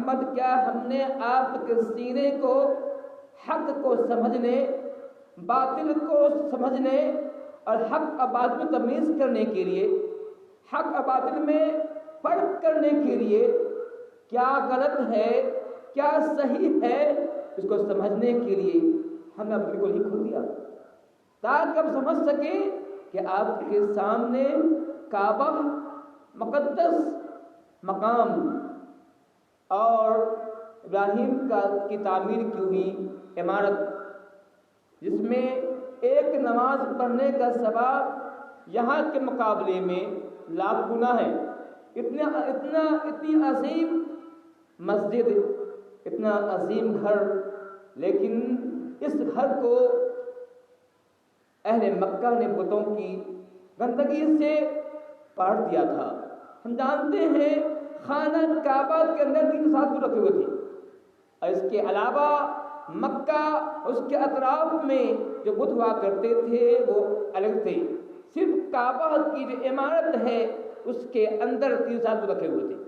محمد کیا ہم نے آپ کے سینے کو حق کو سمجھنے، باطل کو سمجھنے اور حق اور باطل کو تمیز کرنے کے لیے، حق اور باطل میں فرق کرنے کے لیے کیا غلط ہے کیا صحیح ہے اس کو سمجھنے کے لیے ہم نے اپنے کو ہی کھول دیا تاکہ ہم سمجھ سکیں کہ آپ کے سامنے کعبہ مقدس مقام اور ابراہیم کی تعمیر کی ہوئی عمارت، جس میں ایک نماز پڑھنے کا ثواب یہاں کے مقابلے میں لاکھ گنا ہے۔ اتنی عظیم مسجد، اتنا عظیم گھر، لیکن اس گھر کو اہل مکہ نے بتوں کی گندگی سے پاٹ دیا تھا۔ ہم جانتے ہیں خانہ کعبہ کے اندر 3 ساتھ رکھے ہوئے تھے، اور اس کے علاوہ مکہ اس کے اطراف میں جو بت ہوا کرتے تھے وہ الگ تھے۔ صرف کعبہ کی جو عمارت ہے اس کے اندر 3 ساتھ رکھے ہوئے تھے۔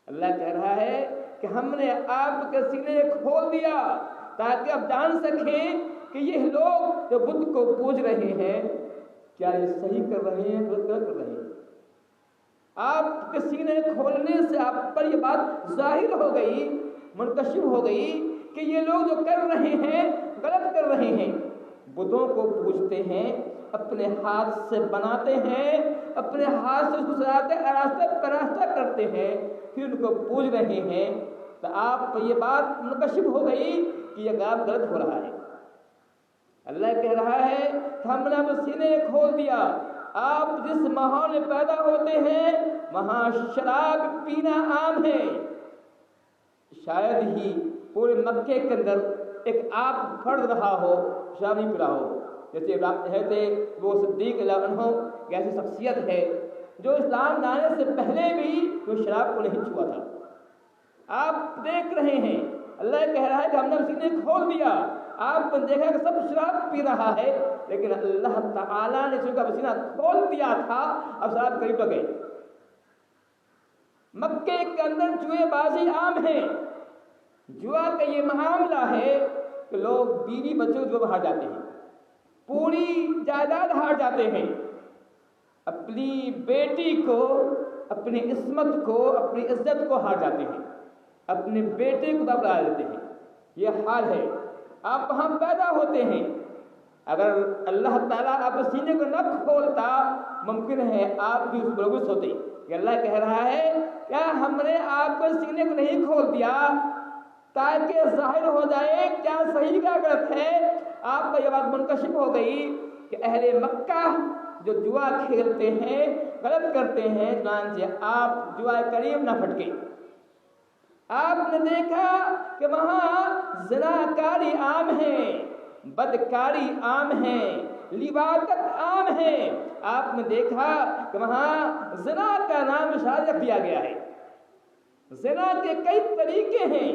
اللہ کہہ رہا ہے کہ ہم نے آپ کے سینے کھول دیا تاکہ آپ جان سکیں کہ یہ لوگ جو بت کو پوج رہے ہیں کیا یہ صحیح کر رہے ہیں غلط کر رہے ہیں۔ آپ کے سینے کھولنے سے آپ پر یہ بات ظاہر ہو گئی، منکشف ہو گئی کہ یہ لوگ جو کر رہے ہیں غلط کر رہے ہیں، بتوں کو پوجتے ہیں، اپنے ہاتھ سے بناتے ہیں، اپنے ہاتھ سے اس کو سجاتے آراستہ کرتے ہیں، پھر ان کو پوج رہے ہیں۔ تو آپ پر یہ بات منکشف ہو گئی کہ یہ کام غلط ہو رہا ہے۔ اللہ کہہ رہا ہے کہ ہم نے اپنے سینے کھول دیا۔ آپ جس ماحول میں پیدا ہوتے ہیں وہاں شراب پینا عام ہے، شاید ہی پورے مکے کے اندر ایک آپ فرد رہا ہو شراب نہیں پی رہا ہو۔ جیسے وہ صدیق اللہ عنہ ایسی شخصیت ہے جو اسلام لانے سے پہلے بھی وہ شراب کو نہیں چھوا تھا۔ آپ دیکھ رہے ہیں اللہ کہہ رہا ہے کہ ہم نے سینے کھول دیا، آپ نے دیکھا کہ سب شراب پی رہا ہے، لیکن اللہ تعالیٰ نے چونکہ سینہ کھول دیا تھا اب شراب قریب لگے۔ مکے کے اندر جوئے بازی عام ہے، جوا کا یہ معاملہ ہے کہ لوگ بیوی بچوں جو ہار جاتے ہیں، پوری جائیداد ہار جاتے ہیں، اپنی بیٹی کو، اپنی عصمت کو، اپنی عزت کو ہار جاتے ہیں، اپنے بیٹے کو دبلا دیتے ہیں۔ یہ حال ہے، آپ وہاں پیدا ہوتے ہیں۔ اگر اللہ تعالیٰ آپ کے سینے کو نہ کھولتا ممکن ہے آپ بھی اس بلوث ہوتے کہ اللہ کہہ رہا ہے کیا ہم نے آپ کے سینے کو نہیں کھول دیا تاکہ ظاہر ہو جائے کیا صحیح کیا غلط ہے۔ آپ کو یہ بات منکشف ہو گئی کہ اہل مکہ جو جوا کھیلتے ہیں غلط کرتے ہیں، چنانچہ آپ جوا قریب نہ پھٹکے۔ آپ نے دیکھا کہ وہاں زناکاری عام ہے، بدکاری عام ہے، لواطت عام ہے۔ آپ نے دیکھا کہ وہاں زنا کا نام شائع کیا گیا ہے۔ زنا کے کئی طریقے ہیں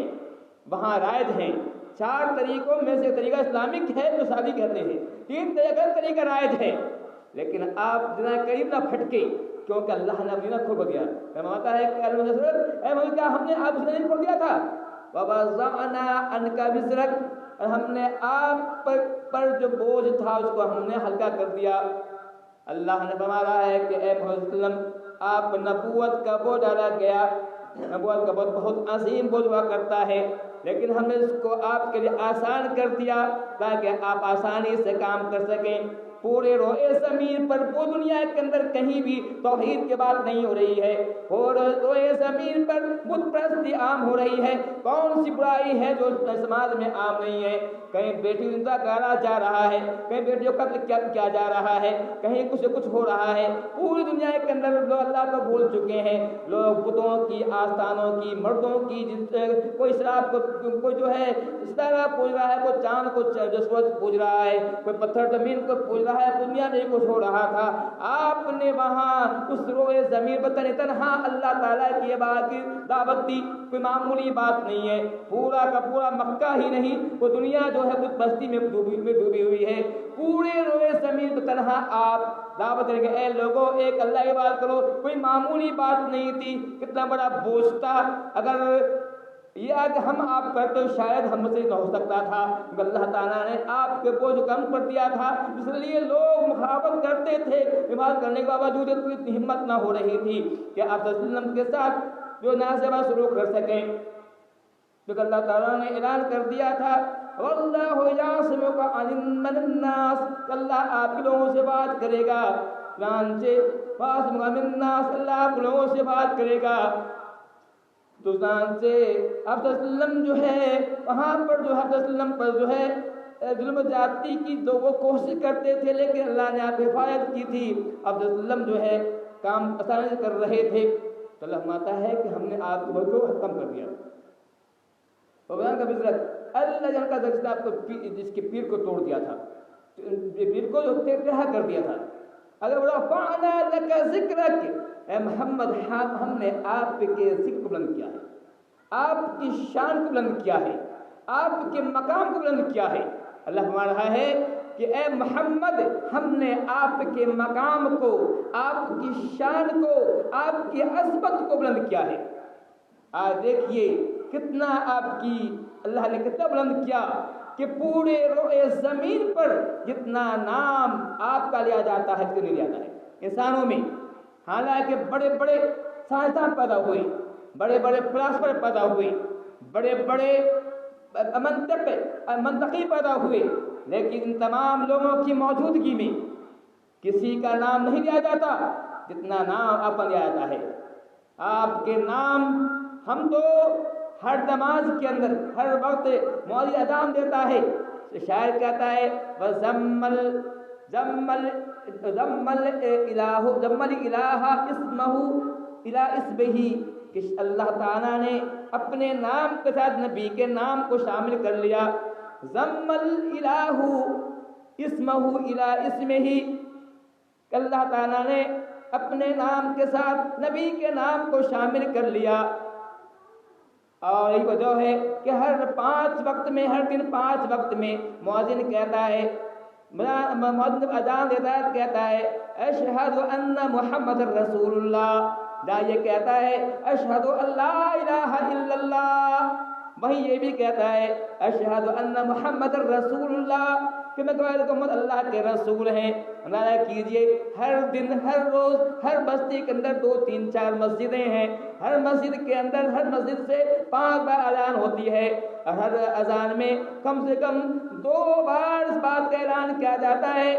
وہاں رائج ہیں۔ 4 طریقوں میں سے طریقہ اسلامک ہے جو شادی کہتے ہیں، 3 طریقہ رائج ہے، لیکن آپ زنا قریب نہ پھٹکے کیونکہ اللہ نے اپنا کھول دیا۔ فرماتا ہے کہ اے محمد کیا ہم نے آپ سے نہیں کھول دیا تھا؟ وَوَضَعْنَا عَنْكَ وِزْرَكَ، اور ہم نے آپ پر جو بوجھ تھا اس کو ہم نے ہلکا کر دیا۔ اللہ نے فرمایا ہے کہ اے محمد صلی اللہ علیہ وسلم آپ نبوت کا بوجھ ڈالا گیا، نبوت کا بہت عظیم بوجھ ہوا کرتا ہے، لیکن ہم نے اس کو آپ کے لیے آسان کر دیا تاکہ آپ آسانی سے کام کر سکیں۔ پورے روئے زمین پر پوری دنیا کے اندر کہیں بھی توحید کی بات نہیں ہو رہی ہے، اور روئے زمین پر بت پرستی عام ہو رہی ہے۔ کون سی برائی ہے جو سماج میں عام نہیں ہے؟ کہیں بیٹی زندہ کرا جا رہا ہے، کہیں بیٹیوں کا قتل کیا جا رہا ہے، کہیں کچھ ہو رہا ہے۔ پوری دنیا کے اندر لوگ اللہ کو بھول چکے ہیں، لوگ بتوں کی، آستانوں کی، مردوں کی، کوئی شراب کو جو ہے ستارہ پوج رہا ہے، کوئی چاند کو جو سورج پوج رہا ہے، کوئی پتھر زمین کو پوج رہا ہے, دنیا میں کچھ ہو رہا تھا, آپ نے وہاں اس روئے زمین پر تنہا اللہ تعالیٰ کی بات کی دعوت دی. کوئی معمولی بات نہیں ہے, پورا کا پورا مکہ ہی نہیں وہ دنیا جو ہے بت بستی میں ڈوبی ہوئی ہے. پورے روئے زمین پر تنہا آپ دعوت دیں گے, اے لوگوں ایک اللہ کی بات کرو. کوئی معمولی بات نہیں تھی, کتنا بڑا بوجھ تھا. اگر یہ آج ہم آپ کرتے تو شاید ہم سے نہ ہو سکتا تھا, اللہ تعالیٰ نے آپ کے بوجھ کم کر دیا تھا. اس لیے لوگ مخالفت کرتے تھے, عبادت کرنے کے باوجود اتنی ہمت نہ ہو رہی تھی کہ آپ صلی اللہ علیہ وسلم کے ساتھ جو نازیبہ سلوک کر سکیں. کیونکہ اللہ تعالیٰ نے اعلان کر دیا تھا واللہ یعصمک من الناس, اللہ آپ لوگوں سے بات کرے گا. چنانچہ یعصمک من الناس, اللہ آپ لوگوں سے بات کرے گا. تو چنانچہ آپ صلی اللہ علیہ وسلم جو ہے وہاں پر جو آپ صلی اللہ علیہ وسلم پر جو ہے ظلم جاتی کی تو وہ کوشش کرتے تھے, لیکن اللہ نے آپ حفاظت کی تھی. آپ صلی اللہ علیہ وسلم جو ہے کام آسانی سے کر رہے تھے, تو اللہ فرماتا ہے کہ ہم نے آپ کو کم کر دیا. کا بزرگ اللہ جان کا ذکر آپ کو جس کے پیر کو توڑ دیا تھا, پیر کو جو ٹیڑھا کر دیا تھا. اگر رفعنا لک ذکرک, اے محمد ہم نے آپ کے ذکر کو بلند کیا ہے, آپ کی شان کو بلند کیا ہے, آپ کے مقام کو بلند کیا ہے. اللہ فرما رہا ہے کہ اے محمد ہم نے آپ کے مقام کو, آپ کی شان کو, آپ کی عظمت کو بلند کیا ہے. آج دیکھیے کتنا آپ کی اللہ نے کتنا بلند کیا کہ پورے روئے زمین پر جتنا نام آپ کا لیا جاتا ہے اتنا نہیں لیا جاتا ہے انسانوں میں. حالانکہ بڑے بڑے سائنسدان پیدا ہوئے, بڑے بڑے فلاسفر پیدا ہوئے, بڑے بڑے منطقی پیدا ہوئے, لیکن ان تمام لوگوں کی موجودگی میں کسی کا نام نہیں لیا جاتا جتنا نام آپ کا لیا جاتا ہے. آپ کے نام ہم تو ہر نماز کے اندر ہر وقت مولوی اذان دیتا ہے, شاعر کہتا ہے وَزَمَّلْ الہ اسمہ الى اسمہ, کہ اللہ تعالیٰ نے اپنے نام کے ساتھ نبی کے نام کو شامل کر لیا. ضم الہ اسمہ الى اسمہ, اللہ تعالیٰ نے اپنے نام کے ساتھ نبی کے نام کو شامل کر لیا. اور یہ وجہ ہے کہ ہر 5 وقت میں, ہر دن 5 وقت میں مؤذن کہتا ہے, مؤذن اذان دیتا ہے کہتا ہے اشہد ان محمد رسول اللہ, یہ کہتا ہے اشہد ان لا الہ الا اللہ. وہی یہ بھی کہتا ہے اشہد ان محمد رسول اللہ, کہ میں گواہ محمد اللہ کے رسول ہیں. اندازہ کیجئے ہر دن, ہر روز, ہر بستی کے اندر 2 3 4 مسجدیں ہیں. ہر مسجد کے اندر, ہر مسجد سے 5 بار اذان ہوتی ہے. ہر اذان میں کم سے کم 2 بار اس بات کا اعلان کیا جاتا ہے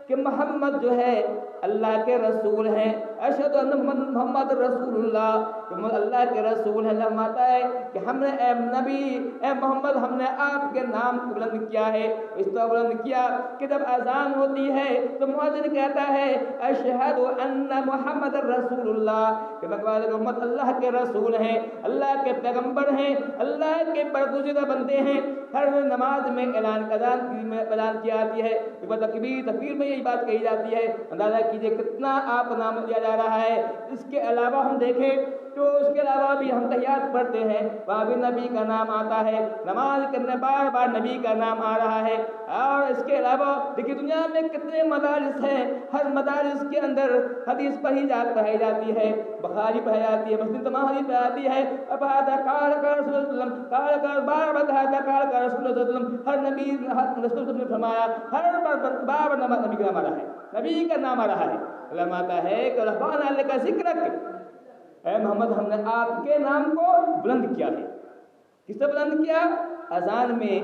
کہ محمد جو ہے اللہ کے رسول ہیں. اشہد ان محمد رسول اللہ, محمد اللہ کے رسول ہیں. اللہ ماتا ہے کہ ہم نے اے نبی, اے محمد, ہم نے آپ کے نام کو بلند کیا ہے. اس طرح بلند کیا کہ جب اذان ہوتی ہے تو مؤذن کہتا ہے اشہد ان محمد رسول اللہ, کہ محمد اللہ کے رسول ہیں, اللہ کے پیغمبر ہیں, اللہ کے برگزیدہ بندے ہیں. ہر نماز میں اعلان کی جاتی ہے, تکبیر میں یہی بات کہی جاتی ہے. اندازہ کیجئے کتنا آپ نام لیا جا رہا ہے. اس کے علاوہ ہم دیکھیں تو اس کے علاوہ بھی ہم تحیات پڑھتے ہیں, وہاں بھی نبی کا نام آتا ہے. نماز کے اندر بار بار نبی کا نام آ رہا ہے. اور اس کے علاوہ دیکھیے دنیا میں کتنے مدارس ہیں, ہر مدارس کے اندر حدیث پڑھی جاتی ہے, بخاری پڑھی جاتی ہے, مسلم تمام حدیث پڑھی جاتی ہے. اب قال رسول اللہ قال بار بار قال رسول اللہ صلی اللہ علیہ وسلم, ہر نبی رسول نے فرمایا, ہر بار نبی کا نام آ رہا ہے, نبی کا نام آ رہا ہے. علماء آتا ہے کہ رفعنا لک ذکرک, اے محمد ہم نے آپ کے نام کو بلند کیا ہے. کس سے بلند کیا؟ اذان میں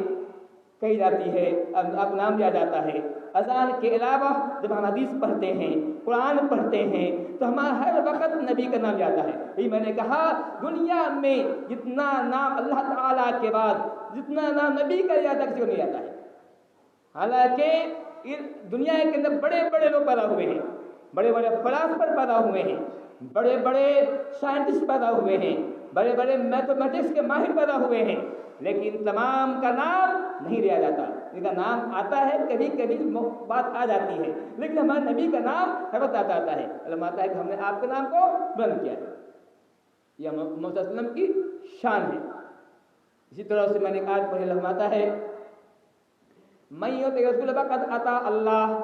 کہی جاتی ہے, آپ نام لیا جاتا ہے. اذان کے علاوہ جب ہم حدیث پڑھتے ہیں, قرآن پڑھتے ہیں, تو ہمارا ہر وقت نبی کا نام جاتا ہے. یہ میں نے کہا دنیا میں جتنا نام اللہ تعالیٰ کے بعد جتنا نام نبی کا لیا جاتا کسی کو نہیں جاتا ہے. حالانکہ دنیا کے اندر بڑے بڑے لوگ پیدا ہوئے ہیں, بڑے بڑے فلاسفر پیدا ہوئے ہیں, بڑے بڑے سائنٹسٹ پیدا ہوئے ہیں، بڑے بڑے میتھمیٹکس کے ماہر پیدا ہوئے ہیں، لیکن تمام کا نام نہیں لیا جاتا۔ ان کا نام آتا ہے، کبھی کبھی بات آ جاتی ہے، لیکن ہمارے نبی کا نام ہر وقت آتا ہے۔ علماء آتا ہے کہ ہم نے آپ کے نام کو بلند کیا ہے، یہ محمد صلی اللہ علیہ وسلم کی شان ہے۔ اسی طرح سے میں نے آج پڑھی، علماء آتا ہے من یطع الرسول فقد اطاع اللہ،